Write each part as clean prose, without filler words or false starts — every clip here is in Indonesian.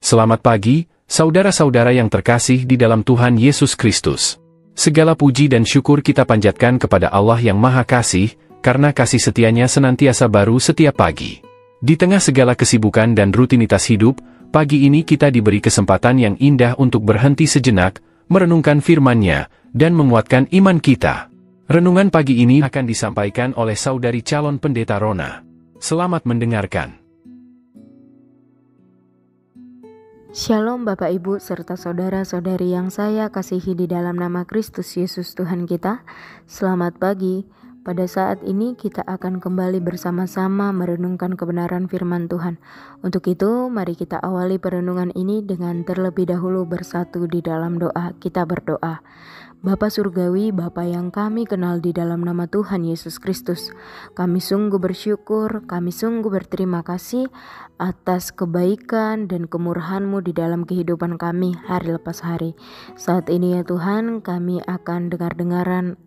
Selamat pagi, saudara-saudara yang terkasih di dalam Tuhan Yesus Kristus. Segala puji dan syukur kita panjatkan kepada Allah yang Maha Kasih, karena kasih setianya senantiasa baru setiap pagi. Di tengah segala kesibukan dan rutinitas hidup, pagi ini kita diberi kesempatan yang indah untuk berhenti sejenak, merenungkan firman-Nya, dan menguatkan iman kita. Renungan pagi ini akan disampaikan oleh saudari calon pendeta Rona. Selamat mendengarkan. Shalom Bapak Ibu serta saudara-saudari yang saya kasihi di dalam nama Kristus Yesus Tuhan kita. Selamat pagi. Pada saat ini kita akan kembali bersama-sama merenungkan kebenaran firman Tuhan. Untuk itu mari kita awali perenungan ini dengan terlebih dahulu bersatu di dalam doa. Kita berdoa. Bapa Surgawi, Bapa yang kami kenal di dalam nama Tuhan Yesus Kristus, kami sungguh bersyukur, kami sungguh berterima kasih atas kebaikan dan kemurahan-Mu di dalam kehidupan kami hari lepas hari. Saat ini ya Tuhan, kami akan dengar-dengaran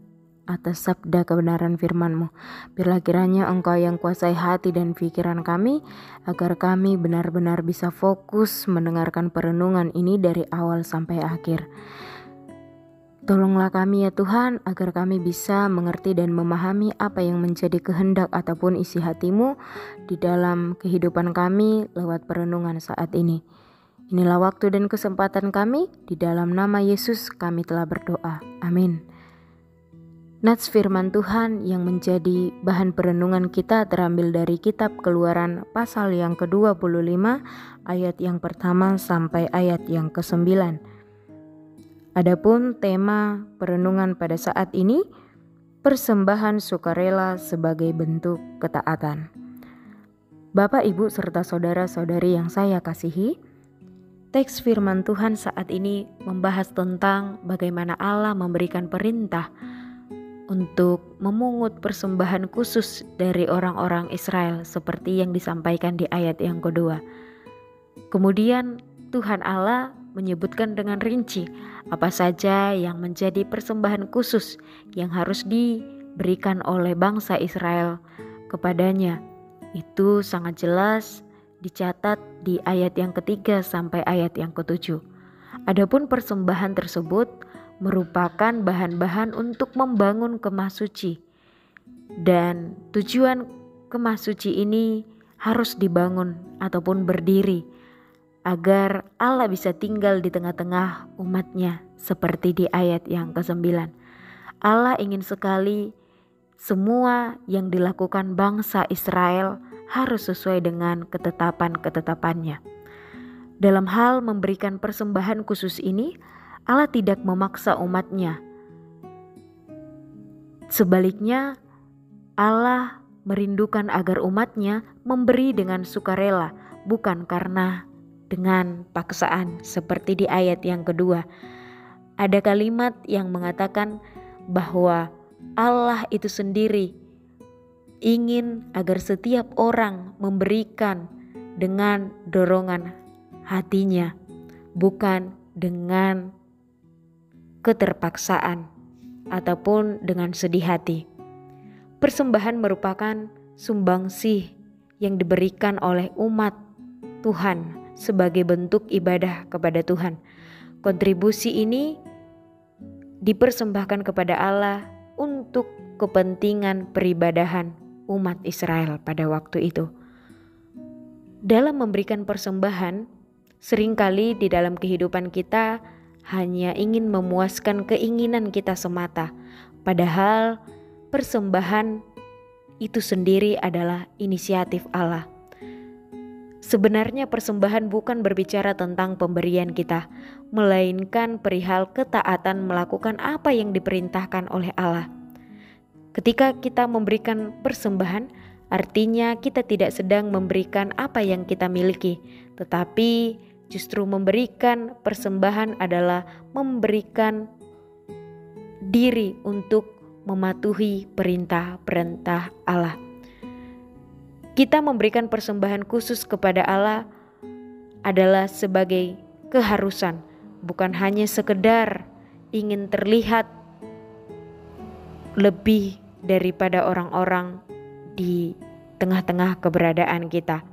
atas sabda kebenaran firman-Mu. Biarlah kiranya Engkau yang kuasai hati dan pikiran kami, agar kami benar-benar bisa fokus mendengarkan perenungan ini dari awal sampai akhir. Tolonglah kami ya Tuhan, agar kami bisa mengerti dan memahami apa yang menjadi kehendak ataupun isi hati-Mu di dalam kehidupan kami lewat perenungan saat ini. Inilah waktu dan kesempatan kami, di dalam nama Yesus kami telah berdoa. Amin. Nats firman Tuhan yang menjadi bahan perenungan kita terambil dari kitab Keluaran pasal yang ke-25 ayat yang pertama sampai ayat yang ke-9. Adapun tema perenungan pada saat ini, persembahan sukarela sebagai bentuk ketaatan. Bapak, Ibu, serta saudara-saudari yang saya kasihi, teks firman Tuhan saat ini membahas tentang bagaimana Allah memberikan perintah untuk memungut persembahan khusus dari orang-orang Israel seperti yang disampaikan di ayat yang kedua. Kemudian Tuhan Allah menyebutkan dengan rinci apa saja yang menjadi persembahan khusus yang harus diberikan oleh bangsa Israel kepadanya. Itu sangat jelas dicatat di ayat yang ketiga sampai ayat yang ketujuh. Adapun persembahan tersebut merupakan bahan-bahan untuk membangun kemah suci, dan tujuan kemah suci ini harus dibangun ataupun berdiri agar Allah bisa tinggal di tengah-tengah umat-Nya seperti di ayat yang ke-9. Allah ingin sekali semua yang dilakukan bangsa Israel harus sesuai dengan ketetapan-ketetapannya. Dalam hal memberikan persembahan khusus ini, Allah tidak memaksa umat-Nya. Sebaliknya, Allah merindukan agar umat-Nya memberi dengan sukarela, bukan karena dengan paksaan seperti di ayat yang kedua. Ada kalimat yang mengatakan bahwa Allah itu sendiri ingin agar setiap orang memberikan dengan dorongan hatinya, bukan dengan keterpaksaan ataupun dengan sedih hati. Persembahan merupakan sumbangsih yang diberikan oleh umat Tuhan sebagai bentuk ibadah kepada Tuhan. Kontribusi ini dipersembahkan kepada Allah untuk kepentingan peribadahan umat Israel pada waktu itu. Dalam memberikan persembahan, seringkali di dalam kehidupan kita hanya ingin memuaskan keinginan kita semata, padahal persembahan itu sendiri adalah inisiatif Allah. Sebenarnya persembahan bukan berbicara tentang pemberian kita, melainkan perihal ketaatan melakukan apa yang diperintahkan oleh Allah. Ketika kita memberikan persembahan, artinya kita tidak sedang memberikan apa yang kita miliki, tetapi justru memberikan persembahan adalah memberikan diri untuk mematuhi perintah-perintah Allah. Kita memberikan persembahan khusus kepada Allah adalah sebagai keharusan, bukan hanya sekedar ingin terlihat lebih daripada orang-orang di tengah-tengah keberadaan kita.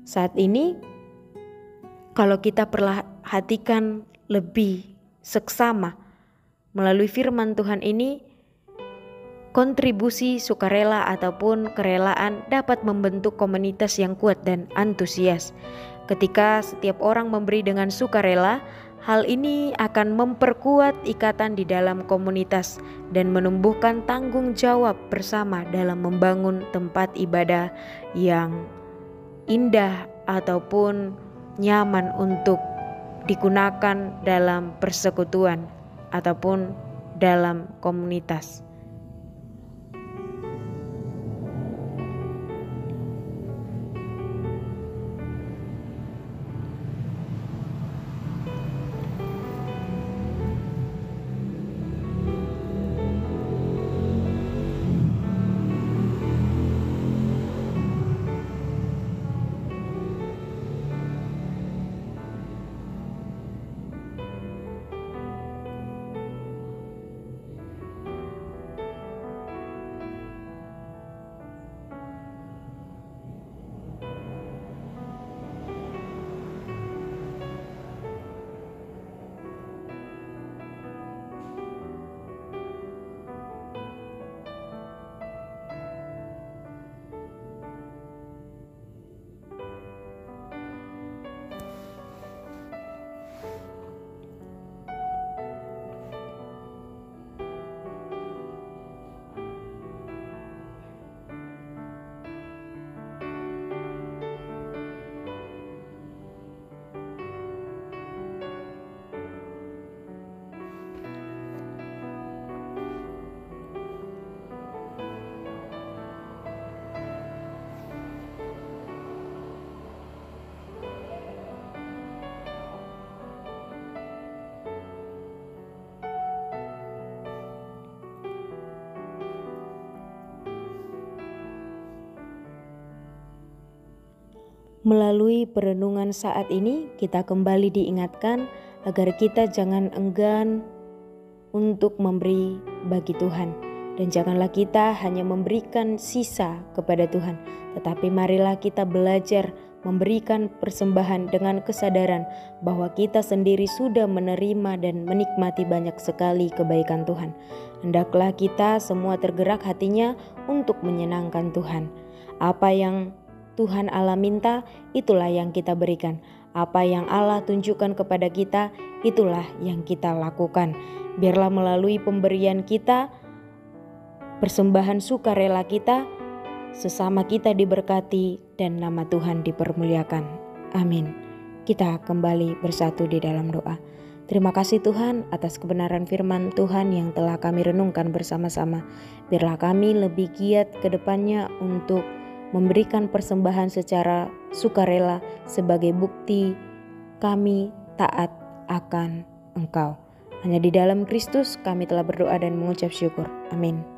Saat ini kalau kita perhatikan lebih seksama melalui firman Tuhan ini, kontribusi sukarela ataupun kerelaan dapat membentuk komunitas yang kuat dan antusias. Ketika setiap orang memberi dengan sukarela, hal ini akan memperkuat ikatan di dalam komunitas dan menumbuhkan tanggung jawab bersama dalam membangun tempat ibadah yang indah ataupun nyaman untuk digunakan dalam persekutuan ataupun dalam komunitas. Melalui perenungan saat ini, kita kembali diingatkan agar kita jangan enggan untuk memberi bagi Tuhan. Dan janganlah kita hanya memberikan sisa kepada Tuhan, tetapi marilah kita belajar memberikan persembahan dengan kesadaran bahwa kita sendiri sudah menerima dan menikmati banyak sekali kebaikan Tuhan. Hendaklah kita semua tergerak hatinya untuk menyenangkan Tuhan. Apa yang Tuhan Allah minta, itulah yang kita berikan. Apa yang Allah tunjukkan kepada kita, itulah yang kita lakukan. Biarlah melalui pemberian kita, persembahan sukarela kita, sesama kita diberkati dan nama Tuhan dipermuliakan. Amin. Kita kembali bersatu di dalam doa. Terima kasih Tuhan atas kebenaran firman Tuhan yang telah kami renungkan bersama-sama. Biarlah kami lebih giat ke depannya untuk memberikan persembahan secara sukarela sebagai bukti kami taat akan Engkau. Hanya di dalam Kristus kami telah berdoa dan mengucap syukur. Amin.